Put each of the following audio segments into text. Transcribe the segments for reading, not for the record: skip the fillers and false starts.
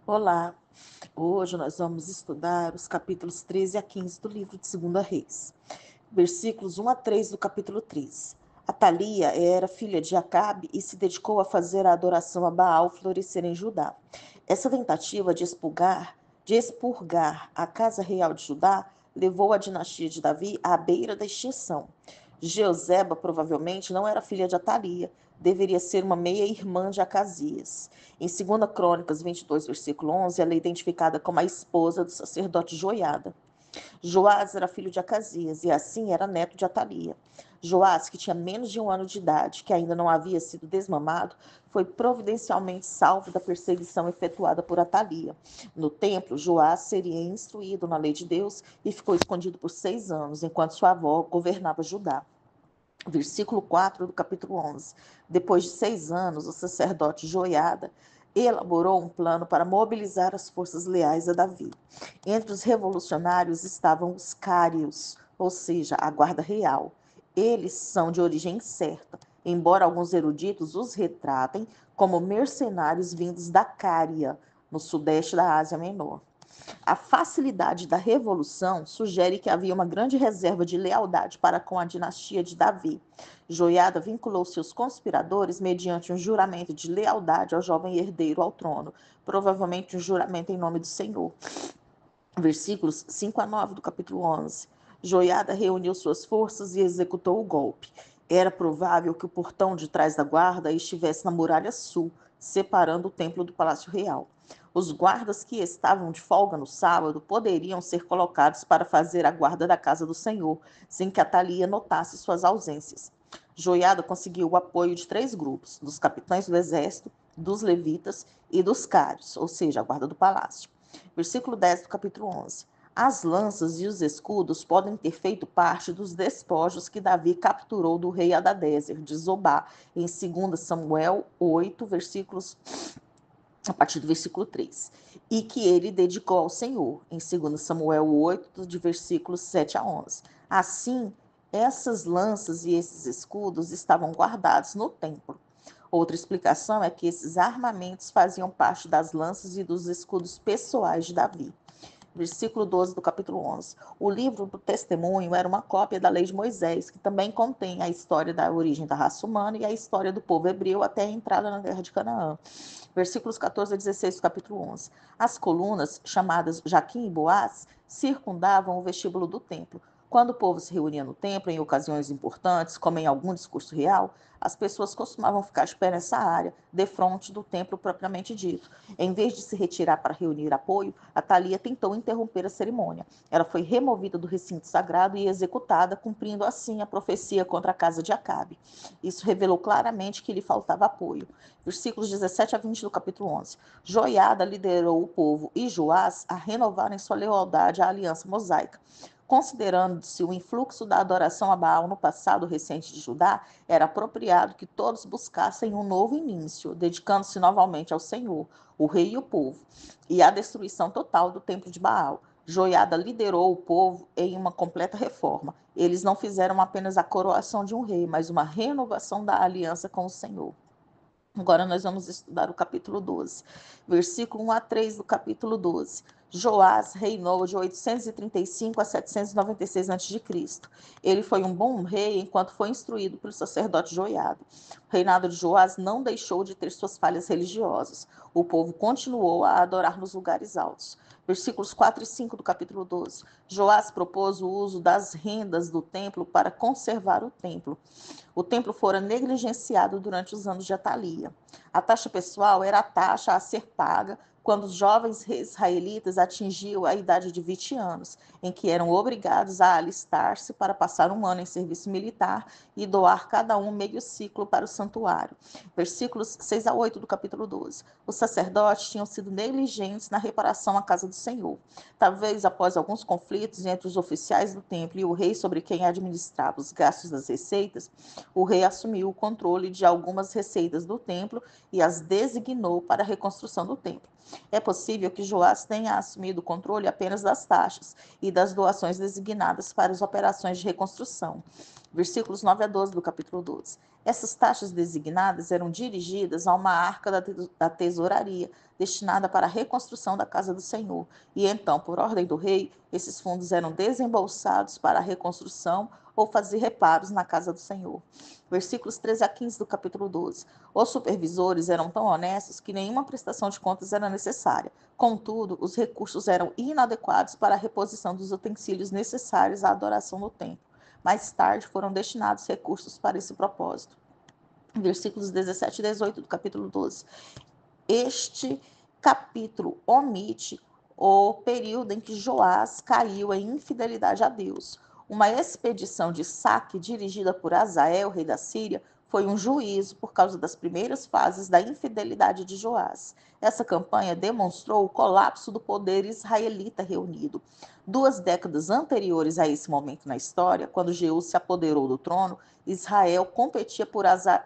Olá, hoje nós vamos estudar os capítulos 13 a 15 do livro de 2 Reis, versículos 1 a 3 do capítulo 13. Atalia era filha de Acabe e se dedicou a fazer a adoração a Baal florescer em Judá. Essa tentativa de expurgar a casa real de Judá levou a dinastia de Davi à beira da extinção. Jeoseba provavelmente não era filha de Atalia, deveria ser uma meia-irmã de Acasias. Em 2 Crônicas 22, versículo 11, ela é identificada como a esposa do sacerdote Joiada. Joás era filho de Acasias e assim era neto de Atalia. Joás, que tinha menos de 1 ano de idade, que ainda não havia sido desmamado, foi providencialmente salvo da perseguição efetuada por Atalia. No templo, Joás seria instruído na lei de Deus e ficou escondido por 6 anos, enquanto sua avó governava Judá. Versículo 4 do capítulo 11. Depois de 6 anos, o sacerdote Joiada elaborou um plano para mobilizar as forças leais a Davi. Entre os revolucionários estavam os cários, ou seja, a guarda real. Eles são de origem incerta, embora alguns eruditos os retratem como mercenários vindos da Cária, no sudeste da Ásia Menor. A facilidade da revolução sugere que havia uma grande reserva de lealdade para com a dinastia de Davi. Joiada vinculou seus conspiradores mediante um juramento de lealdade ao jovem herdeiro ao trono, provavelmente um juramento em nome do Senhor. Versículos 5 a 9 do capítulo 11. Joiada reuniu suas forças e executou o golpe. Era provável que o portão de trás da guarda estivesse na muralha sul, separando o templo do Palácio Real. Os guardas que estavam de folga no sábado poderiam ser colocados para fazer a guarda da casa do Senhor, sem que Atalia notasse suas ausências. Joiada conseguiu o apoio de 3 grupos, dos capitães do exército, dos levitas e dos cários, ou seja, a guarda do palácio. Versículo 10 do capítulo 11. As lanças e os escudos podem ter feito parte dos despojos que Davi capturou do rei Hadadezer de Zobá, em 2 Samuel 8, a partir do versículo 3, e que ele dedicou ao Senhor, em 2 Samuel 8, de versículos 7 a 11. Assim, essas lanças e esses escudos estavam guardados no templo. Outra explicação é que esses armamentos faziam parte das lanças e dos escudos pessoais de Davi. Versículo 12 do capítulo 11. O livro do testemunho era uma cópia da lei de Moisés, que também contém a história da origem da raça humana e a história do povo hebreu até a entrada na terra de Canaã. Versículos 14 a 16 do capítulo 11. As colunas, chamadas Jaquim e Boaz, circundavam o vestíbulo do templo. Quando o povo se reunia no templo em ocasiões importantes, como em algum discurso real, as pessoas costumavam ficar de pé nessa área, defronte do templo propriamente dito. Em vez de se retirar para reunir apoio, Atalia tentou interromper a cerimônia. Ela foi removida do recinto sagrado e executada, cumprindo assim a profecia contra a casa de Acabe. Isso revelou claramente que lhe faltava apoio. Versículos 17 a 20 do capítulo 11. Joiada liderou o povo e Joás a renovarem sua lealdade à aliança mosaica. Considerando-se o influxo da adoração a Baal no passado recente de Judá, era apropriado que todos buscassem um novo início, dedicando-se novamente ao Senhor, o rei e o povo, e à destruição total do templo de Baal. Joiada liderou o povo em uma completa reforma. Eles não fizeram apenas a coroação de um rei, mas uma renovação da aliança com o Senhor. Agora nós vamos estudar o capítulo 12, versículo 1 a 3 do capítulo 12. Joás reinou de 835 a 796 a.C. Ele foi um bom rei enquanto foi instruído pelo sacerdote Joiada. O reinado de Joás não deixou de ter suas falhas religiosas. O povo continuou a adorar nos lugares altos. Versículos 4 e 5 do capítulo 12. Joás propôs o uso das rendas do templo para conservar o templo. O templo fora negligenciado durante os anos de Atalia. A taxa pessoal era a taxa a ser paga quando os jovens israelitas atingiam a idade de 20 anos, em que eram obrigados a alistar-se para passar um ano em serviço militar e doar cada um meio ciclo para o santuário. Versículos 6 a 8 do capítulo 12. Os sacerdotes tinham sido negligentes na reparação à casa do Senhor. Talvez após alguns conflitos entre os oficiais do templo e o rei sobre quem administrava os gastos das receitas, o rei assumiu o controle de algumas receitas do templo e as designou para a reconstrução do templo. É possível que Joás tenha assumido o controle apenas das taxas e das doações designadas para as operações de reconstrução. Versículos 9 a 12 do capítulo 12. Essas taxas designadas eram dirigidas a uma arca da tesouraria, destinada para a reconstrução da casa do Senhor. E então, por ordem do rei, esses fundos eram desembolsados para a reconstrução ou fazer reparos na casa do Senhor. Versículos 13 a 15 do capítulo 12. Os supervisores eram tão honestos que nenhuma prestação de contas era necessária. Contudo, os recursos eram inadequados para a reposição dos utensílios necessários à adoração no templo. Mais tarde foram destinados recursos para esse propósito. Versículos 17 e 18 do capítulo 12. Este capítulo omite o período em que Joás caiu em infidelidade a Deus. Uma expedição de saque dirigida por Azael, rei da Síria, foi um juízo por causa das primeiras fases da infidelidade de Joás. Essa campanha demonstrou o colapso do poder israelita reunido. 2 décadas anteriores a esse momento na história, quando Jeú se apoderou do trono, Israel competia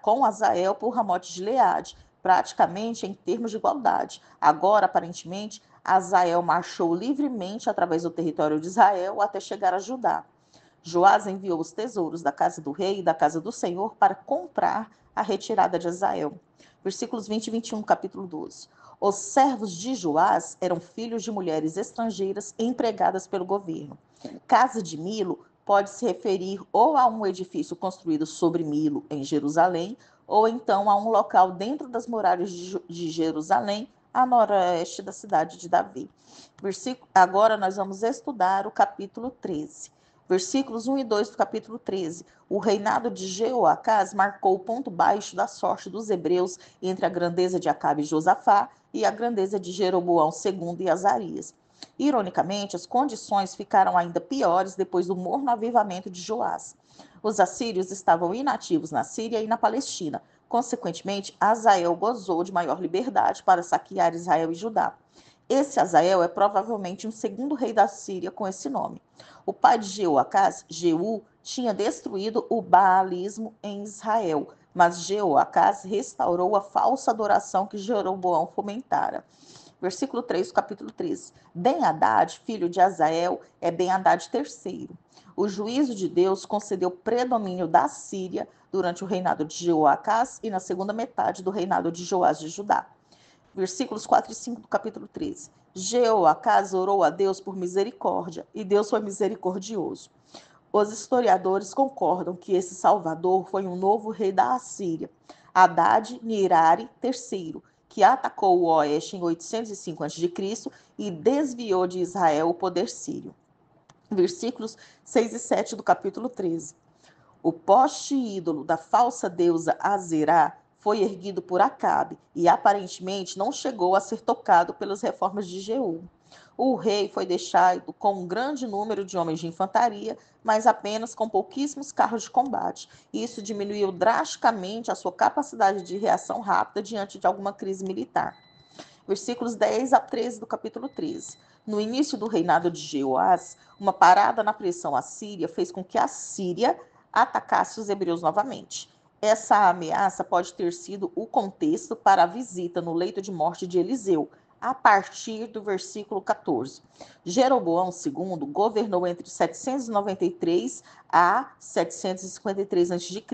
com Azael por Ramote de Gileade, praticamente em termos de igualdade. Agora, aparentemente, Azael marchou livremente através do território de Israel até chegar a Judá. Joás enviou os tesouros da casa do rei e da casa do Senhor para comprar a retirada de Azael. Versículos 20 e 21 do capítulo 12. Os servos de Joás eram filhos de mulheres estrangeiras empregadas pelo governo. Casa de Milo pode se referir ou a um edifício construído sobre Milo, em Jerusalém, ou então a um local dentro das muralhas de Jerusalém, a noroeste da cidade de Davi. Agora nós vamos estudar o capítulo 13. Versículos 1 e 2 do capítulo 13. O reinado de Jeoacás marcou o ponto baixo da sorte dos hebreus entre a grandeza de Acabe e Josafá e a grandeza de Jeroboão II e Azarias. Ironicamente, as condições ficaram ainda piores depois do morno avivamento de Joás. Os assírios estavam inativos na Síria e na Palestina. Consequentemente, Azael gozou de maior liberdade para saquear Israel e Judá. Esse Azael é provavelmente um segundo rei da Síria com esse nome. O pai de Jeoacás, Jeú, tinha destruído o baalismo em Israel, mas Jeoacás restaurou a falsa adoração que Jeroboão fomentara. Versículo 3, capítulo 13. Ben-Hadad, filho de Azael, é Ben-Hadad III. O juízo de Deus concedeu predomínio da Síria durante o reinado de Jeoacás e na segunda metade do reinado de Joás de Judá. Versículos 4 e 5 do capítulo 13. Jeoacás orou a Deus por misericórdia, e Deus foi misericordioso. Os historiadores concordam que esse Salvador foi um novo rei da Assíria, Hadad-Nirari III, que atacou o oeste em 805 a.C. e desviou de Israel o poder sírio. Versículos 6 e 7 do capítulo 13. O poste ídolo da falsa deusa Azerá foi erguido por Acabe e aparentemente não chegou a ser tocado pelas reformas de Jeú. O rei foi deixado com um grande número de homens de infantaria, mas apenas com pouquíssimos carros de combate. Isso diminuiu drasticamente a sua capacidade de reação rápida diante de alguma crise militar. Versículos 10 a 13 do capítulo 13. No início do reinado de Jeoás, uma parada na pressão assíria fez com que a Síria atacasse os hebreus novamente. Essa ameaça pode ter sido o contexto para a visita no leito de morte de Eliseu, a partir do versículo 14. Jeroboão II governou entre 793 a 753 a.C.,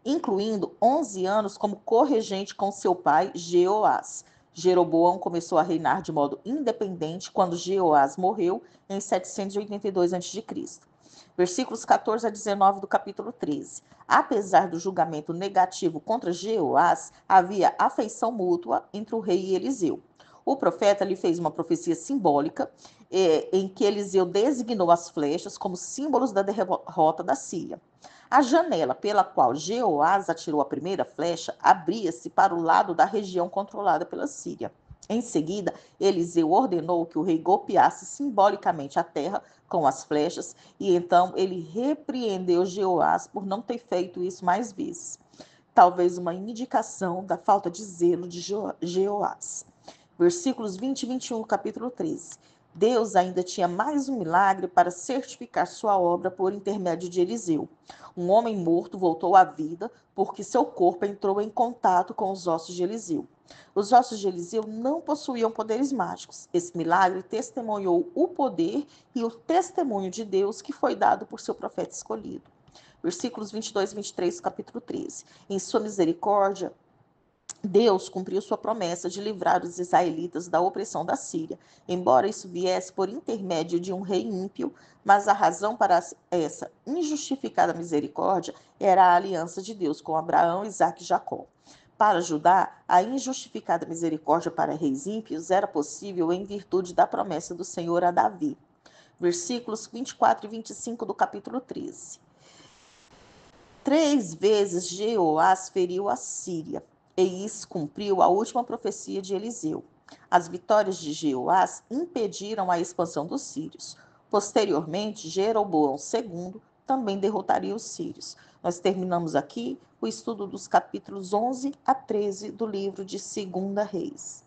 incluindo 11 anos como corregente com seu pai Jeoás. Jeroboão começou a reinar de modo independente quando Jeoás morreu em 782 a.C. Versículos 14 a 19 do capítulo 13. Apesar do julgamento negativo contra Jeoás, havia afeição mútua entre o rei e Eliseu. O profeta lhe fez uma profecia simbólica em que Eliseu designou as flechas como símbolos da derrota da Síria. A janela pela qual Jeoás atirou a primeira flecha abria-se para o lado da região controlada pela Síria. Em seguida, Eliseu ordenou que o rei golpeasse simbolicamente a terra com as flechas, e então ele repreendeu Jeoás por não ter feito isso mais vezes. Talvez uma indicação da falta de zelo de Jeoás. Versículos 20 e 21 do capítulo 13. Deus ainda tinha mais um milagre para certificar sua obra por intermédio de Eliseu. Um homem morto voltou à vida porque seu corpo entrou em contato com os ossos de Eliseu. Os ossos de Eliseu não possuíam poderes mágicos. Esse milagre testemunhou o poder e o testemunho de Deus que foi dado por seu profeta escolhido. Versículos 22 e 23 do capítulo 13. Em sua misericórdia, Deus cumpriu sua promessa de livrar os israelitas da opressão da Síria, embora isso viesse por intermédio de um rei ímpio, mas a razão para essa injustificada misericórdia era a aliança de Deus com Abraão, Isaque e Jacó. Para Judá, a injustificada misericórdia para reis ímpios era possível em virtude da promessa do Senhor a Davi. Versículos 24 e 25 do capítulo 13. 3 vezes Jeoás feriu a Síria, e isso cumpriu a última profecia de Eliseu. As vitórias de Jeoás impediram a expansão dos sírios. Posteriormente, Jeroboão II também derrotaria os sírios. Nós terminamos aqui o estudo dos capítulos 11 a 13 do livro de 2 Reis.